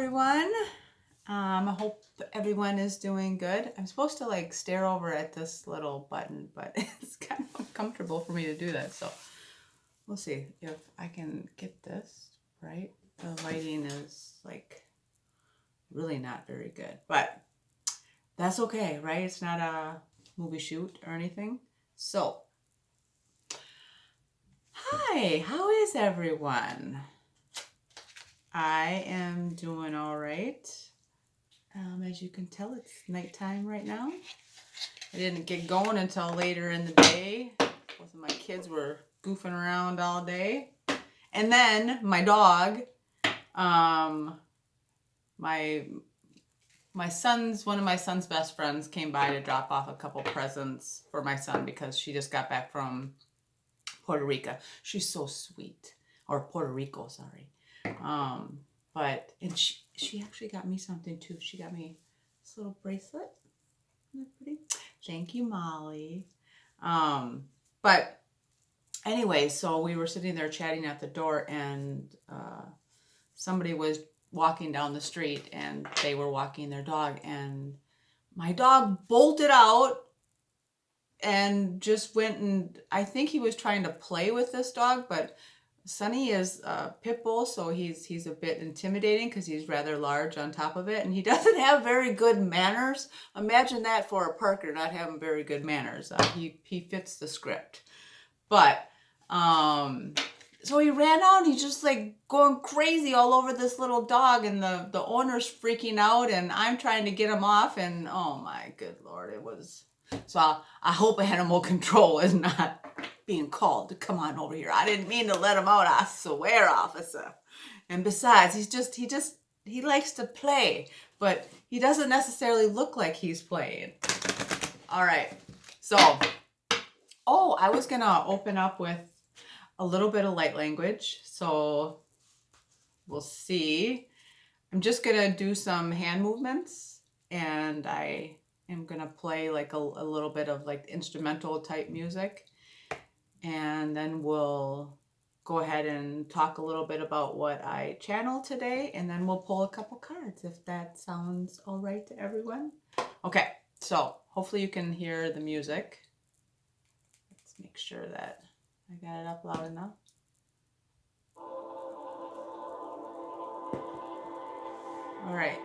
everyone. I hope everyone is doing good. I'm supposed to like stare over at this little button, but it's kind of uncomfortable for me to do that. So we'll see if I can get this right. The lighting is like really not very good, but that's okay, right? It's not a movie shoot or anything. So, hi, how is everyone? I am doing all right. As you can tell, it's nighttime right now. I didn't get going until later in the day. Both of my kids were goofing around all day. And then my dog, one of my son's best friends came by to drop off a couple presents for my son because she just got back from Puerto Rico. She's so sweet. Or Puerto Rico, sorry. And she actually got me something too. She got me this little bracelet. Isn't that pretty? Thank you, Molly. But anyway, so we were sitting there chatting at the door, and somebody was walking down the street, and they were walking their dog, and my dog bolted out and just went, and I think he was trying to play with this dog, but Sonny is a pit bull, so he's a bit intimidating because he's rather large on top of it, and he doesn't have very good manners. Imagine that for a Parker, not having very good manners. He fits the script. But so he ran out, and he's just like going crazy all over this little dog, and the owner's freaking out, and I'm trying to get him off, and oh my good Lord, it was... So I hope animal control is not being called to come on over here. I didn't mean to let him out, I swear, officer. And besides, he likes to play, but he doesn't necessarily look like he's playing. All right. So, I was going to open up with a little bit of light language. So we'll see. I'm just going to do some hand movements, and I'm going to play like a little bit of like instrumental type music. And then we'll go ahead and talk a little bit about what I channeled today. And then we'll pull a couple cards if that sounds all right to everyone. Okay, so hopefully you can hear the music. Let's make sure that I got it up loud enough. All right.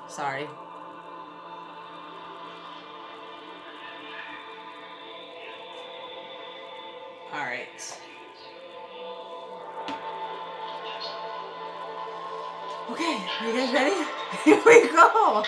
Sorry. All right. Okay, are you guys ready? Here we go.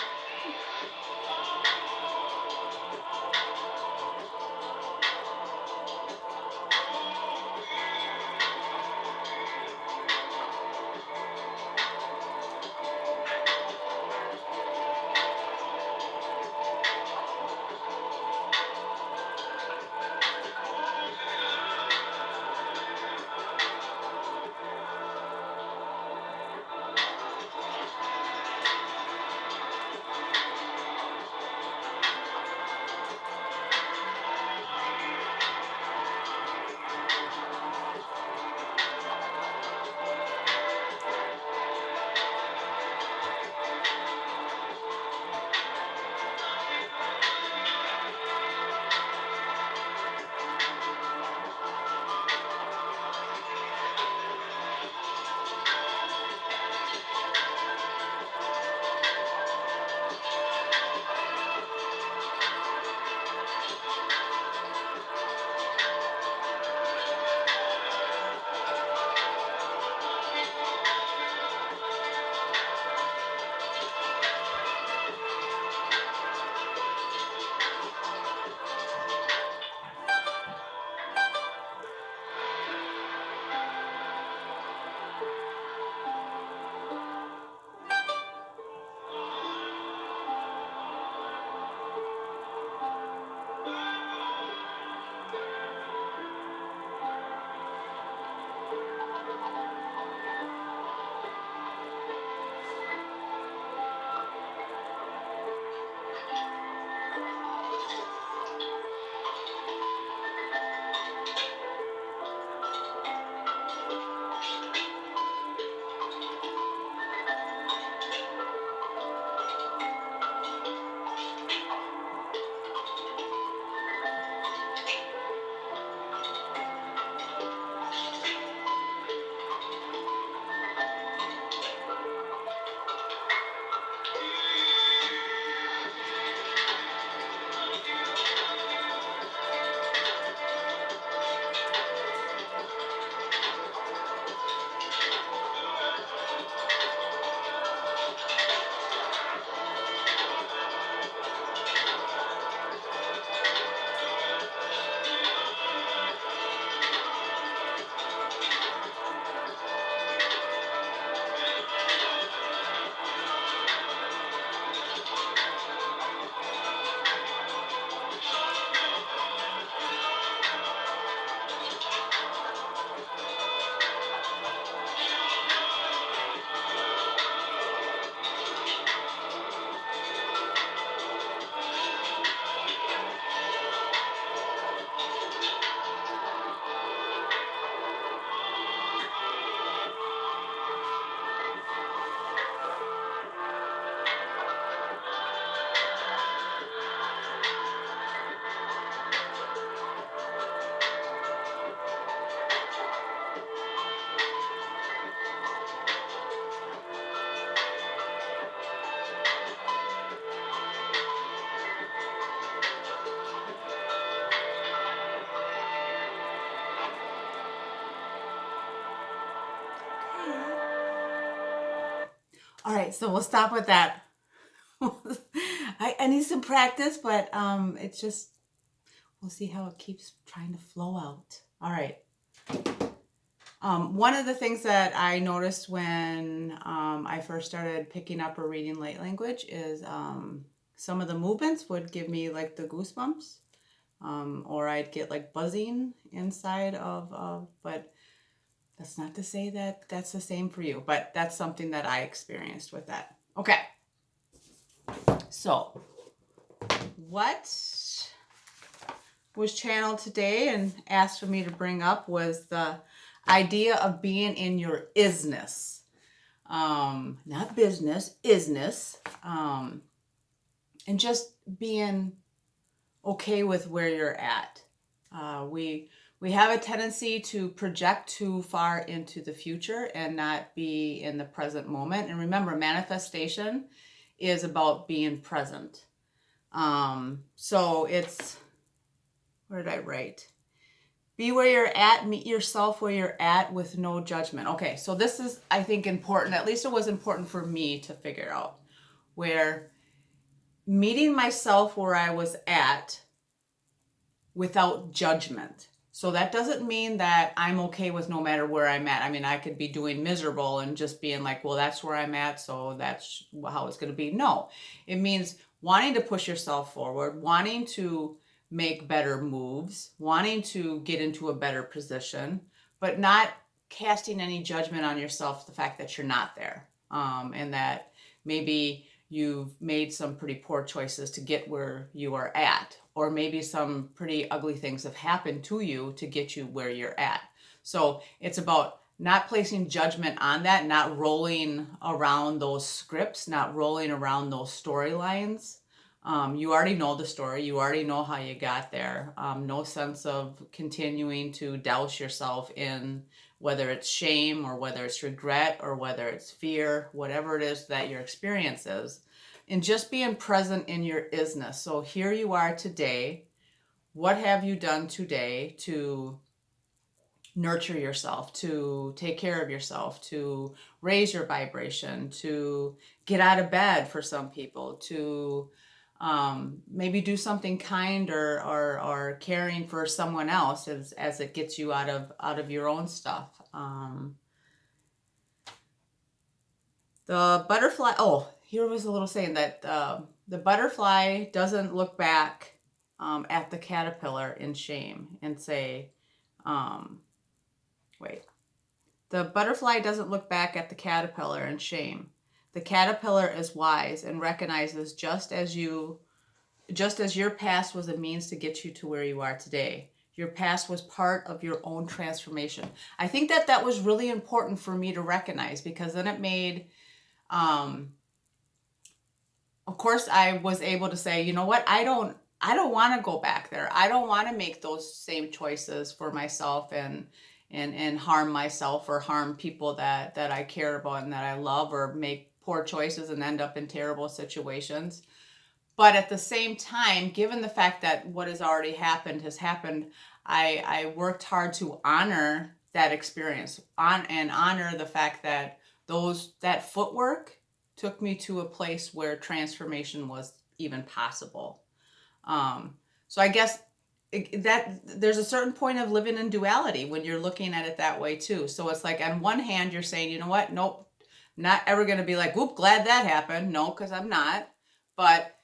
right, so we'll stop with that. I need some practice, but it's just, we'll see how it keeps trying to flow out. All right. One of the things that I noticed when I first started picking up or reading light language is some of the movements would give me like the goosebumps, or I'd get like buzzing inside of, but that's not to say that that's the same for you, but that's something that I experienced with that. Okay. So what was channeled today and asked for me to bring up was the idea of being in your isness. Not business, isness. And just being okay with where you're at. We have a tendency to project too far into the future and not be in the present moment. And remember, manifestation is about being present. So it's, where did I write? Be where you're at, meet yourself where you're at with no judgment. Okay, so this is, I think, important. At least it was important for me to figure out, where meeting myself where I was at without judgment. So that doesn't mean that I'm okay with no matter where I'm at. I mean, I could be doing miserable and just being like, well, that's where I'm at, so that's how it's going to be. No, it means wanting to push yourself forward, wanting to make better moves, wanting to get into a better position, but not casting any judgment on yourself, the fact that you're not there, and that maybe you've made some pretty poor choices to get where you are at, or maybe some pretty ugly things have happened to you to get you where you're at. So it's about not placing judgment on that, not rolling around those scripts, not rolling around those storylines. You already know the story. You already know how you got there. No sense of continuing to douse yourself in whether it's shame or whether it's regret or whether it's fear, whatever it is that your experience is. And just being present in your isness. So here you are today. What have you done today to nurture yourself, to take care of yourself, to raise your vibration, to get out of bed for some people, to maybe do something kind or caring for someone else as it gets you out of your own stuff. The butterfly, here was a little saying that the butterfly doesn't look back at the caterpillar in shame and say, the butterfly doesn't look back at the caterpillar in shame. The caterpillar is wise and recognizes just as your past was a means to get you to where you are today. Your past was part of your own transformation. I think that was really important for me to recognize, because then it made, of course, I was able to say, you know what, I don't want to go back there. I don't want to make those same choices for myself and harm myself or harm people that I care about and that I love, or make poor choices and end up in terrible situations. But at the same time, given the fact that what has already happened has happened, I worked hard to honor that experience, and honor the fact that that footwork took me to a place where transformation was even possible. So I guess that there's a certain point of living in duality when you're looking at it that way too. So it's like, on one hand, you're saying, you know what? Nope, not ever going to be like, whoop, glad that happened. No, because I'm not. But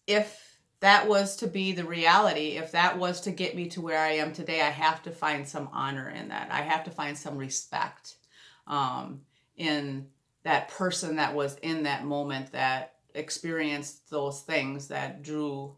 if that was to be the reality, if that was to get me to where I am today, I have to find some honor in that. I have to find some respect in that person that was in that moment, that experienced those things, that drew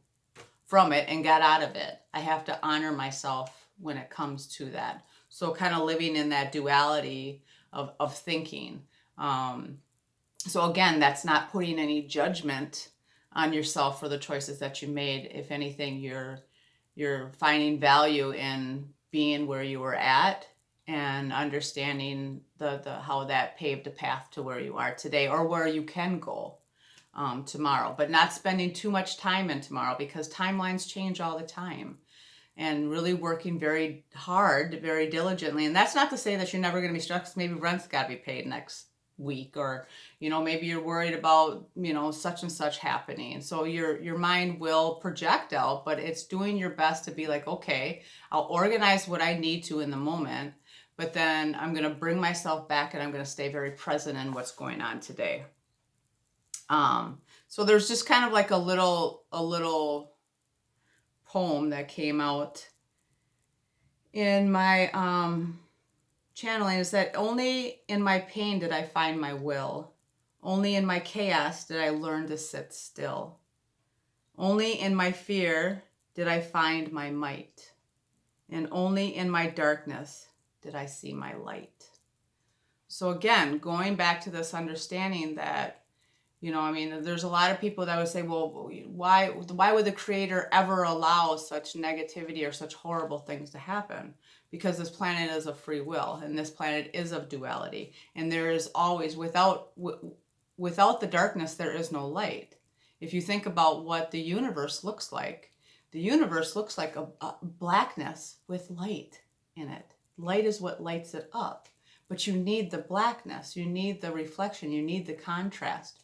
from it and got out of it. I have to honor myself when it comes to that. So kind of living in that duality of thinking. So again, that's not putting any judgment on yourself for the choices that you made. If anything, you're finding value in being where you were at and understanding the how that paved a path to where you are today, or where you can go tomorrow, but not spending too much time in tomorrow, because timelines change all the time, and really working very hard, very diligently. And that's not to say that you're never going to be stressed. Maybe rent's got to be paid next week, or, you know, maybe you're worried about, you know, such and such happening. So your mind will project out, but it's doing your best to be like, okay, I'll organize what I need to in the moment, but then I'm going to bring myself back and I'm going to stay very present in what's going on today. So there's just kind of like a little poem that came out in my channeling, is that only in my pain did I find my will. Only in my chaos did I learn to sit still. Only in my fear did I find my might. And only in my darkness did I see my light. So again, going back to this understanding that, you know, I mean, there's a lot of people that would say, well, why would the Creator ever allow such negativity or such horrible things to happen? Because this planet is of free will, and this planet is of duality. And there is always, without the darkness, there is no light. If you think about what the universe looks like a blackness with light in it. Light is what lights it up. But you need the blackness, you need the reflection, you need the contrast.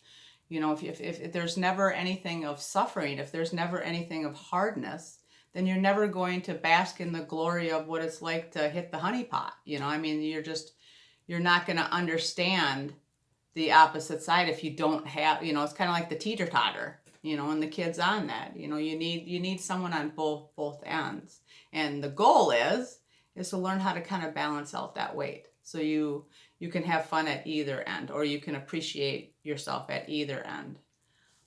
You know, if there's never anything of suffering, if there's never anything of hardness, then you're never going to bask in the glory of what it's like to hit the honeypot. You know, I mean, you're not going to understand the opposite side if you don't have, you know, it's kind of like the teeter-totter, you know, and the kids on that. You know, you need someone on both ends. And the goal is to learn how to kind of balance out that weight. So you can have fun at either end, or you can appreciate yourself at either end.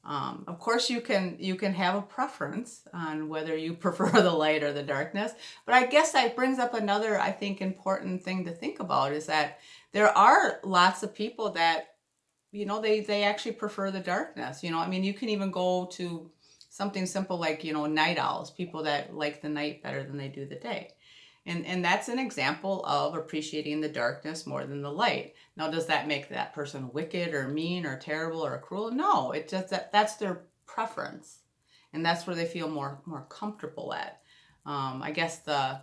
Of course, you can have a preference on whether you prefer the light or the darkness. But I guess that brings up another, I think, important thing to think about, is that there are lots of people that, you know, they actually prefer the darkness. You know, I mean, you can even go to something simple like, you know, night owls, people that like the night better than they do the day. And that's an example of appreciating the darkness more than the light. Now, does that make that person wicked or mean or terrible or cruel? No, it just that's their preference, and that's where they feel more comfortable at. I guess the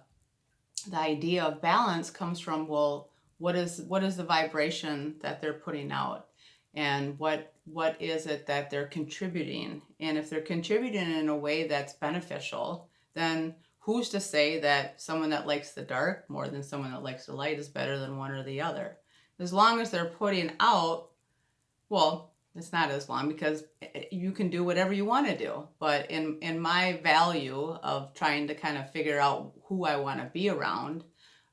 idea of balance comes from, well, what is the vibration that they're putting out, and what is it that they're contributing? And if they're contributing in a way that's beneficial, then who's to say that someone that likes the dark more than someone that likes the light is better than one or the other? As long as they're putting out, well, it's not as long, because you can do whatever you want to do. But in my value of trying to kind of figure out who I want to be around,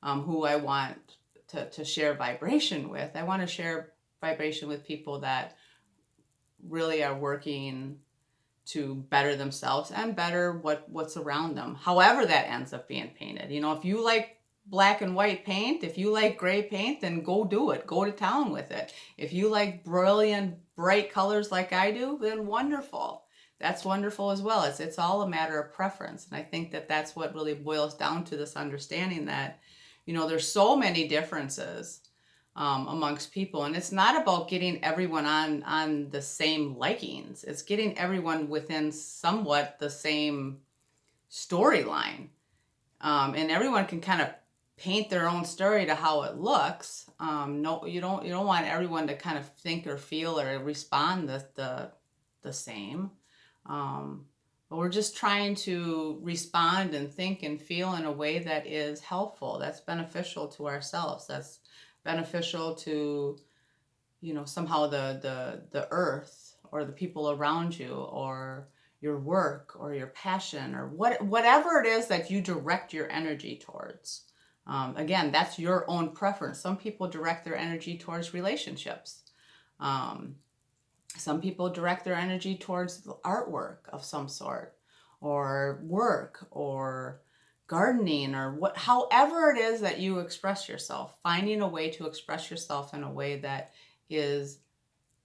who I want to share vibration with, I want to share vibration with people that really are working to better themselves and better what's around them, however that ends up being painted. You know, if you like black and white paint, if you like gray paint, then go do it. Go to town with it. If you like brilliant, bright colors like I do, then wonderful. That's wonderful as well. It's all a matter of preference. And I think that that's what really boils down to this understanding that, you know, there's so many differences amongst people, and it's not about getting everyone on the same likings. It's getting everyone within somewhat the same storyline, and everyone can kind of paint their own story to how it looks. No, you don't want everyone to kind of think or feel or respond the same. But we're just trying to respond and think and feel in a way that is helpful, that's beneficial to ourselves, that's beneficial to, you know, somehow the earth or the people around you or your work or your passion or whatever it is that you direct your energy towards. Again, that's your own preference. Some people direct their energy towards relationships. Some people direct their energy towards artwork of some sort, or work, or gardening, or however it is that you express yourself, finding a way to express yourself in a way that is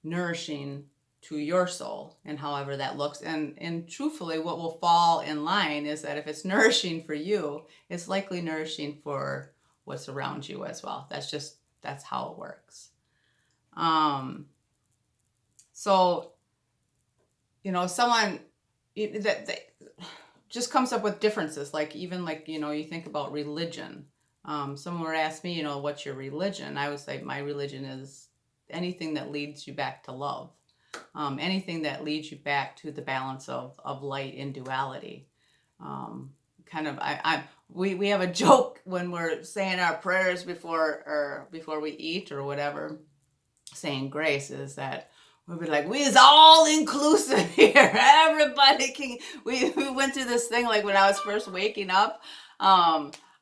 nourishing to your soul, and however that looks. And truthfully, what will fall in line is that if it's nourishing for you, it's likely nourishing for what's around you as well. That's how it works. So, you know, someone that just comes up with differences, like even like, you know, you think about religion. Someone would ask me, you know, what's your religion? I would say my religion is anything that leads you back to love, anything that leads you back to the balance of light in duality. We have a joke when we're saying our prayers before we eat or whatever, saying grace, is that we'll be like, we is all inclusive here. Everybody can. We went through this thing like when I was first waking up.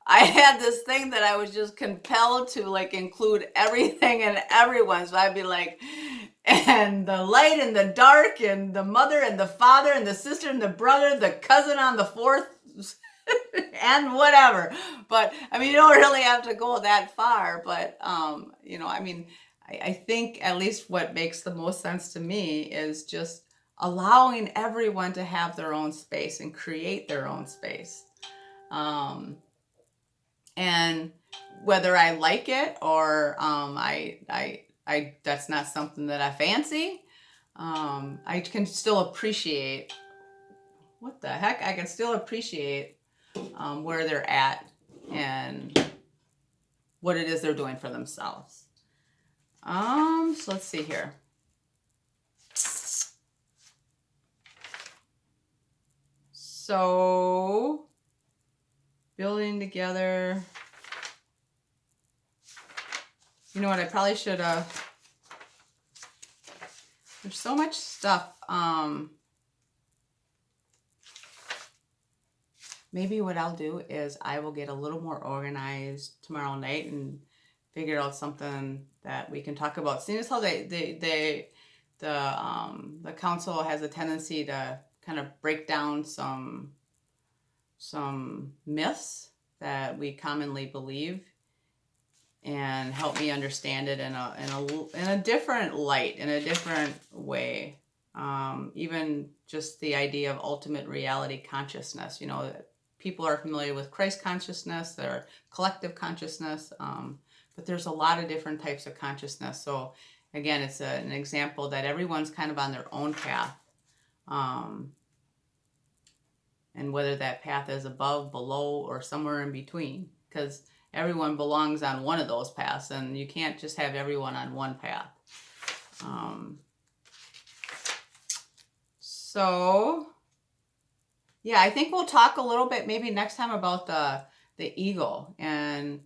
I had this thing that I was just compelled to like include everything and everyone. So I'd be like, and the light and the dark and the mother and the father and the sister and the brother, the cousin on the fourth and whatever. But I mean, you don't really have to go that far, but you know, I mean, I think at least what makes the most sense to me is just allowing everyone to have their own space and create their own space. And whether I like it or I that's not something that I fancy, I can still appreciate, what the heck? I can still appreciate where they're at and what it is they're doing for themselves. So let's see here. So, building together. You know what? I probably should have. There's so much stuff. Maybe what I'll do is I will get a little more organized tomorrow night and figure out something that we can talk about. Seeing as how the council has a tendency to kind of break down some myths that we commonly believe and help me understand it in a different light, in a different way. Even just the idea of ultimate reality consciousness. You know, people are familiar with Christ consciousness, or collective consciousness, but there's a lot of different types of consciousness. So again, it's an example that everyone's kind of on their own path. And whether that path is above, below, or somewhere in between, because everyone belongs on one of those paths, and you can't just have everyone on one path. So, yeah, I think we'll talk a little bit maybe next time about the eagle and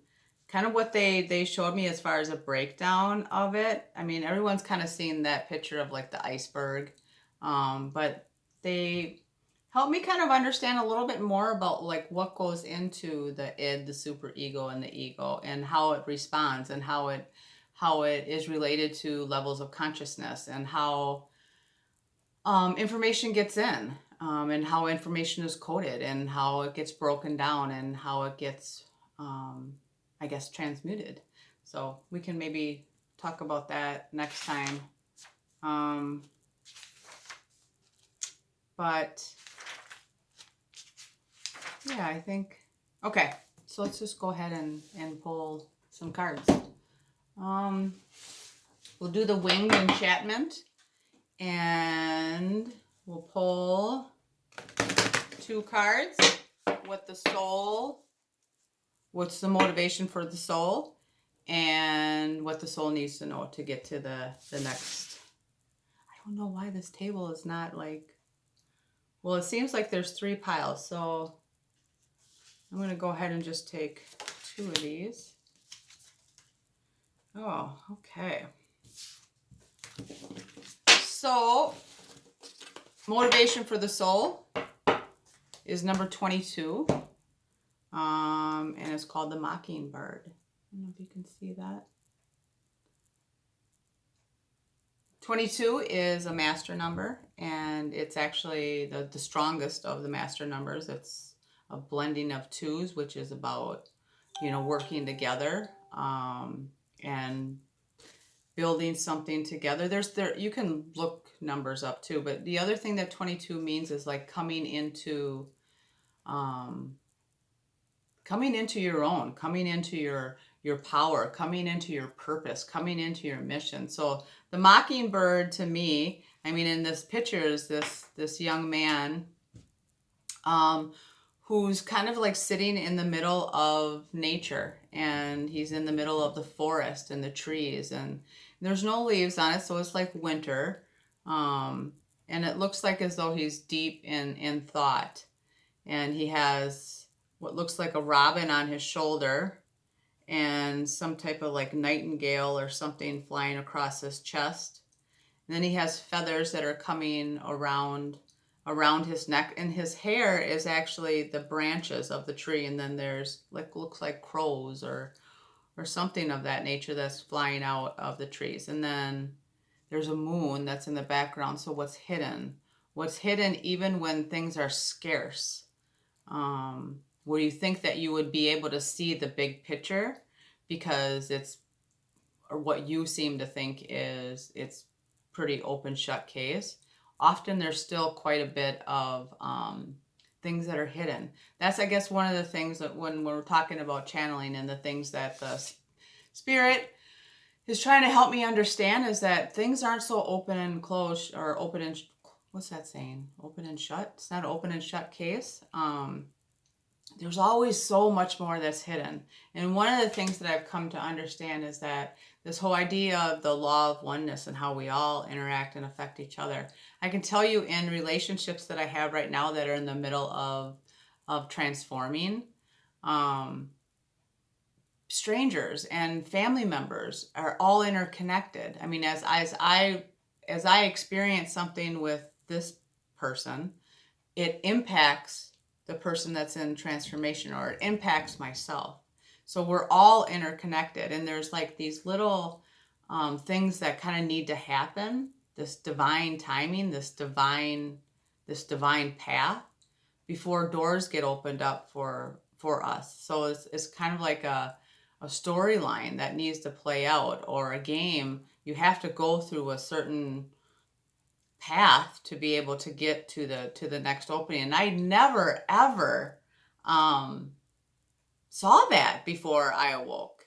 kind of what they showed me as far as a breakdown of it. I mean, everyone's kind of seen that picture of like the iceberg, but they helped me kind of understand a little bit more about like what goes into the id, the superego, and the ego, and how it responds, and how it is related to levels of consciousness, and how information gets in, and how information is coded, and how it gets broken down, and how it gets, I guess, transmuted. So we can maybe talk about that next time. But yeah, I think, okay, so let's just go ahead and pull some cards. We'll do the winged enchantment, and we'll pull 2 cards. What the soul, what's the motivation for the soul, and what the soul needs to know to get to the next. I don't know why this table is not like, well, it seems like there's 3 piles, so I'm going to go ahead and just take 2 of these. Oh, okay. So, motivation for the soul is number 22. And it's called the Mockingbird. I don't know if you can see that. 22 is a master number, and it's actually the strongest of the master numbers. It's a blending of 2s, which is about, you know, working together, and building something together. You can look numbers up too, but the other thing that 22 means is like coming into your own, coming into your power, coming into your purpose, coming into your mission. So the Mockingbird, to me, I mean, in this picture is this young man who's kind of like sitting in the middle of nature, and he's in the middle of the forest and the trees, and There's no leaves on it, so it's like winter. And it looks like as though he's deep in thought. And he has what looks like a robin on his shoulder and some type of like nightingale or something flying across his chest. And then he has feathers that are coming around his neck, and his hair is actually the branches of the tree, and then there's like looks like crows or something of that nature that's flying out of the trees. And then there's a moon that's in the background. So what's hidden? What's hidden even when things are scarce? Where you think that you would be able to see the big picture because it's, or what you seem to think is, it's pretty open shut case. Often there's still quite a bit of things that are hidden. That's, I guess, one of the things that when we're talking about channeling and the things that the spirit is trying to help me understand is that things aren't so open and closed, or open and, what's that saying? Open and shut? It's not an open and shut case. There's always so much more that's hidden. And one of the things that I've come to understand is that this whole idea of the law of oneness and how we all interact and affect each other. I can tell you in relationships that I have right now that are in the middle of transforming, strangers and family members are all interconnected. I mean, as I experience something with this person, it impacts the person that's in transformation, or it impacts myself. So we're all interconnected, and there's like these little things that kind of need to happen, this divine timing, this divine path before doors get opened up for us. So it's kind of like a storyline that needs to play out, or a game. You have to go through a certain path to be able to get to the next opening. And I never ever saw that before I awoke.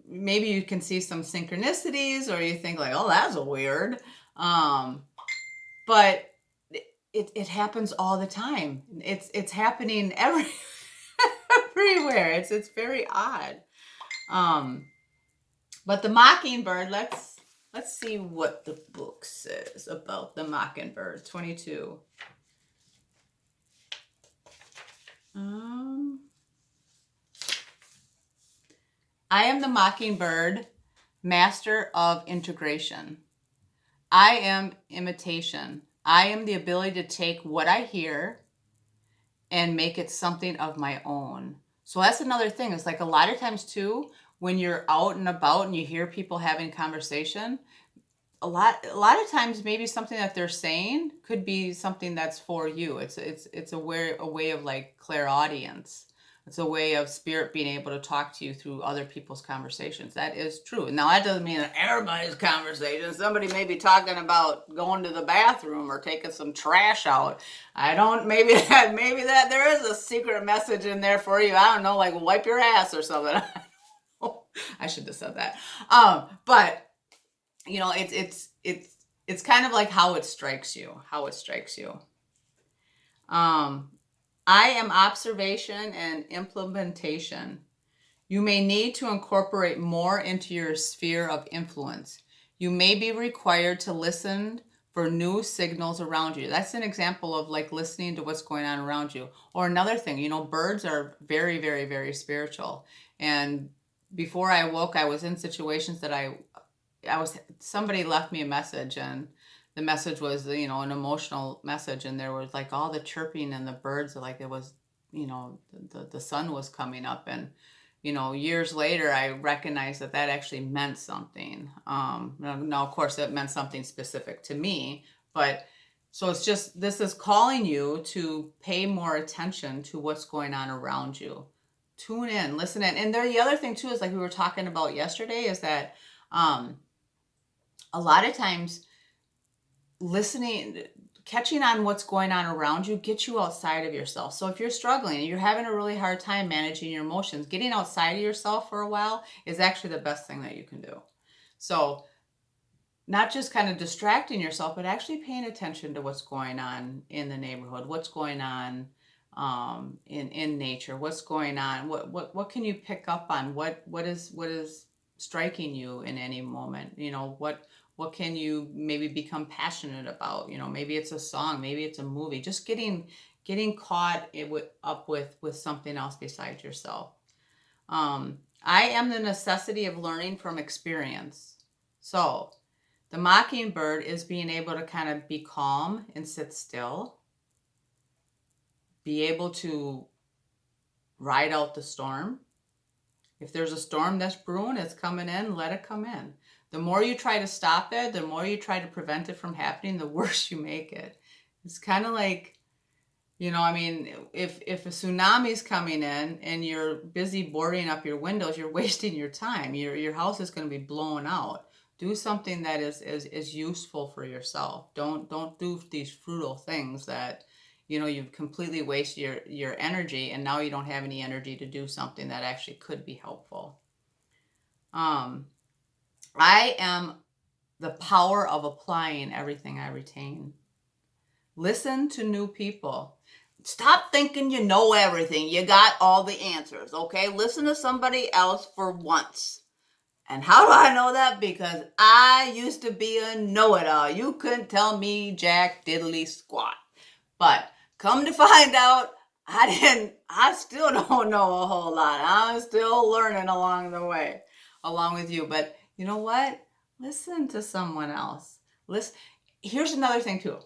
Maybe you can see some synchronicities, or you think like, oh, that's weird. But it happens all the time. It's happening everywhere. It's very odd. But the Mockingbird, let's see what the book says about the Mockingbird. 22. I am the Mockingbird, master of integration. I am imitation. I am the ability to take what I hear and make it something of my own. So that's another thing. It's like a lot of times too, when you're out and about and you hear people having conversation, a lot of times maybe something that they're saying could be something that's for you. It's a way of like clairaudience. It's a way of spirit being able to talk to you through other people's conversations. That is true. Now that doesn't mean that everybody's conversation. Somebody may be talking about going to the bathroom or taking some trash out. Maybe that there is a secret message in there for you. I don't know, like wipe your ass or something. I should have said that. But you know, it's kind of like how it strikes you. I am observation and implementation. You may need to incorporate more into your sphere of influence. You may be required to listen for new signals around you. That's an example of like listening to what's going on around you. Or another thing, you know, birds are very, very, very spiritual. And before I awoke, I was in situations that somebody left me a message, and the message was, you know, an emotional message, and there was like all the chirping and the birds, like it was, you know, the sun was coming up, and you know, years later I recognized that actually meant something. Now of course it meant something specific to me, but so it's just, this is calling you to pay more attention to what's going on around you. Tune in, listen in. And the other thing too is, like we were talking about yesterday, is that a lot of times listening, catching on what's going on around you gets you outside of yourself. So if you're struggling and you're having a really hard time managing your emotions, getting outside of yourself for a while is actually the best thing that you can do. So not just kind of distracting yourself, but actually paying attention to what's going on in the neighborhood, what's going on in nature, what's going on, what can you pick up on, what is striking you in any moment? You know, what can you maybe become passionate about? You know, maybe it's a song, maybe it's a movie. Just getting caught up with something else besides yourself. I am the necessity of learning from experience. So the mockingbird is being able to kind of be calm and sit still, be able to ride out the storm. If there's a storm that's brewing, it's coming in, let it come in. The more you try to stop it, the more you try to prevent it from happening, the worse you make it. It's kind of like, you know, I mean, if a tsunami's coming in and you're busy boarding up your windows, you're wasting your time. Your house is going to be blown out. Do something that is useful for yourself. Don't do these frugal things that, you know, you completely waste your energy, and now you don't have any energy to do something that actually could be helpful. I am the power of applying everything I retain. Listen to new people. Stop thinking you know everything. You got all the answers, okay? Listen to somebody else for once. And how do I know that? Because I used to be a know-it-all. You couldn't tell me jack diddly squat. But come to find out, I still don't know a whole lot. I'm still learning along the way, along with you. But you know what? Listen to someone else. Listen. Here's another thing too.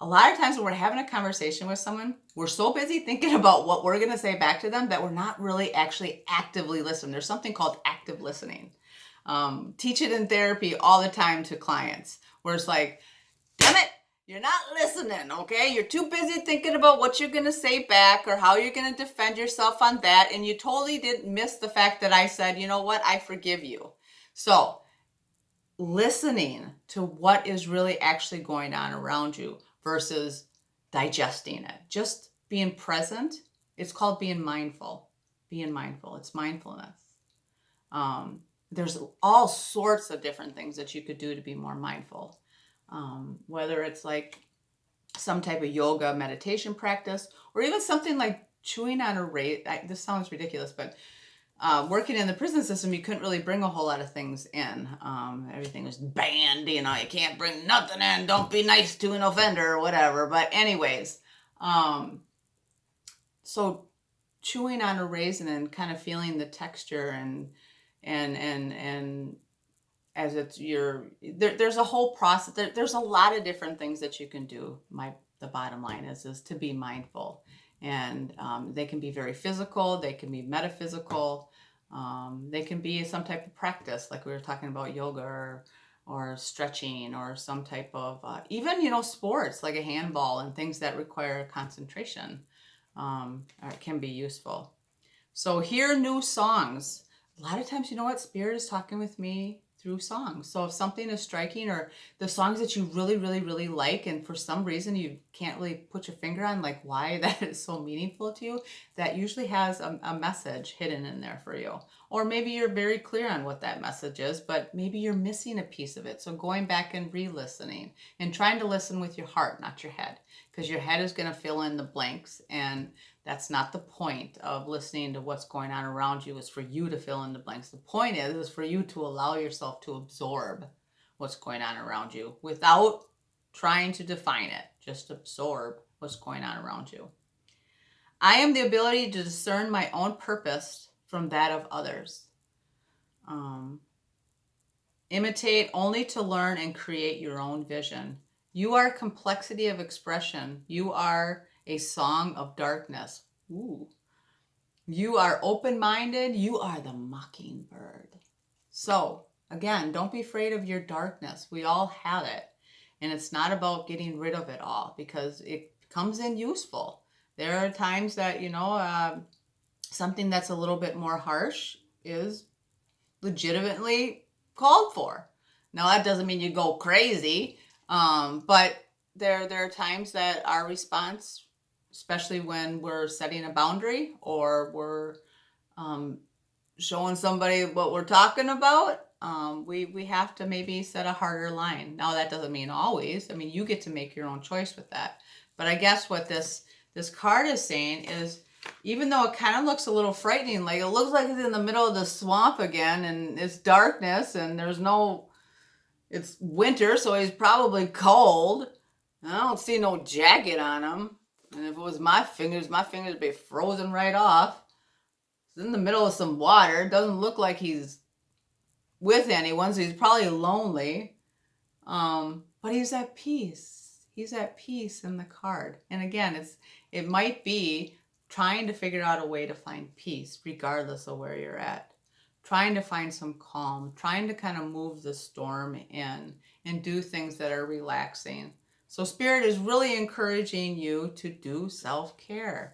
A lot of times when we're having a conversation with someone, we're so busy thinking about what we're going to say back to them that we're not really actually actively listening. There's something called active listening. Teach it in therapy all the time to clients, where it's like, damn it, you're not listening, okay? You're too busy thinking about what you're going to say back or how you're going to defend yourself on that, and you totally didn't miss the fact that I said, you know what, I forgive you. So listening to what is really actually going on around you versus digesting it. Just being present. It's called being mindful. Being mindful. It's mindfulness. There's all sorts of different things that you could do to be more mindful. Whether it's like some type of yoga meditation practice, or even something like chewing on a razor. This sounds ridiculous, but working in the prison system, you couldn't really bring a whole lot of things in. Everything was banned, you know, you can't bring nothing in, don't be nice to an offender or whatever. But anyways, so chewing on a raisin and kind of feeling the texture and as it's there's a whole process. There's a lot of different things that you can do. The bottom line is to be mindful. And they can be very physical, they can be metaphysical, they can be some type of practice, like we were talking about yoga or stretching, or some type of, even, you know, sports like a handball and things that require concentration can be useful. So hear new songs. A lot of times, you know what, Spirit is talking with me through songs. So if something is striking, or the songs that you really, really, really like, and for some reason you can't really put your finger on like why that is so meaningful to you, that usually has a message hidden in there for you. Or maybe you're very clear on what that message is, but maybe you're missing a piece of it. So going back and re-listening and trying to listen with your heart, not your head, because your head is going to fill in the blanks, and that's not the point of listening to what's going on around you. Is for you to fill in the blanks. The point is for you to allow yourself to absorb what's going on around you without trying to define it. Just absorb what's going on around you. I am the ability to discern my own purpose from that of others. Imitate only to learn and create your own vision. You are complexity of expression. You are a song of darkness. Ooh. You are open-minded. You are the mockingbird. So, again, don't be afraid of your darkness. We all have it. And it's not about getting rid of it all, because it comes in useful. There are times that, you know, something that's a little bit more harsh is legitimately called for. Now, that doesn't mean you go crazy, but there are times that our response, especially when we're setting a boundary or we're showing somebody what we're talking about, we have to maybe set a harder line. Now, that doesn't mean always. I mean, you get to make your own choice with that. But I guess what this card is saying is even though it kind of looks a little frightening, like it looks like it's in the middle of the swamp again and it's darkness and it's winter, so he's probably cold. I don't see no jacket on him. And if it was my fingers would be frozen right off. He's in the middle of some water. Doesn't look like he's with anyone, so he's probably lonely. But he's at peace. He's at peace in the card. And again, it might be trying to figure out a way to find peace regardless of where you're at. Trying to find some calm, trying to kind of move the storm in and do things that are relaxing. So Spirit is really encouraging you to do self-care.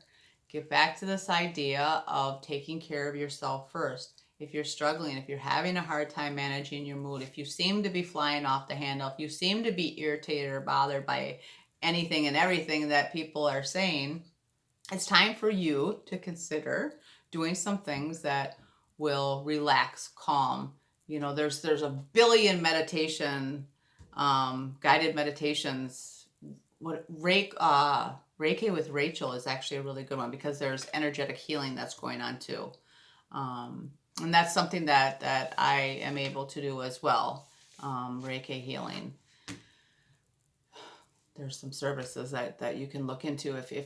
Get back to this idea of taking care of yourself first. If you're struggling, if you're having a hard time managing your mood, if you seem to be flying off the handle, if you seem to be irritated or bothered by anything and everything that people are saying, it's time for you to consider doing some things that will relax, calm. You know, there's a billion meditation, guided meditations. Reiki with Rachel is actually a really good one because there's energetic healing that's going on too. And that's something that I am able to do as well. Reiki healing. There's some services that you can look into if you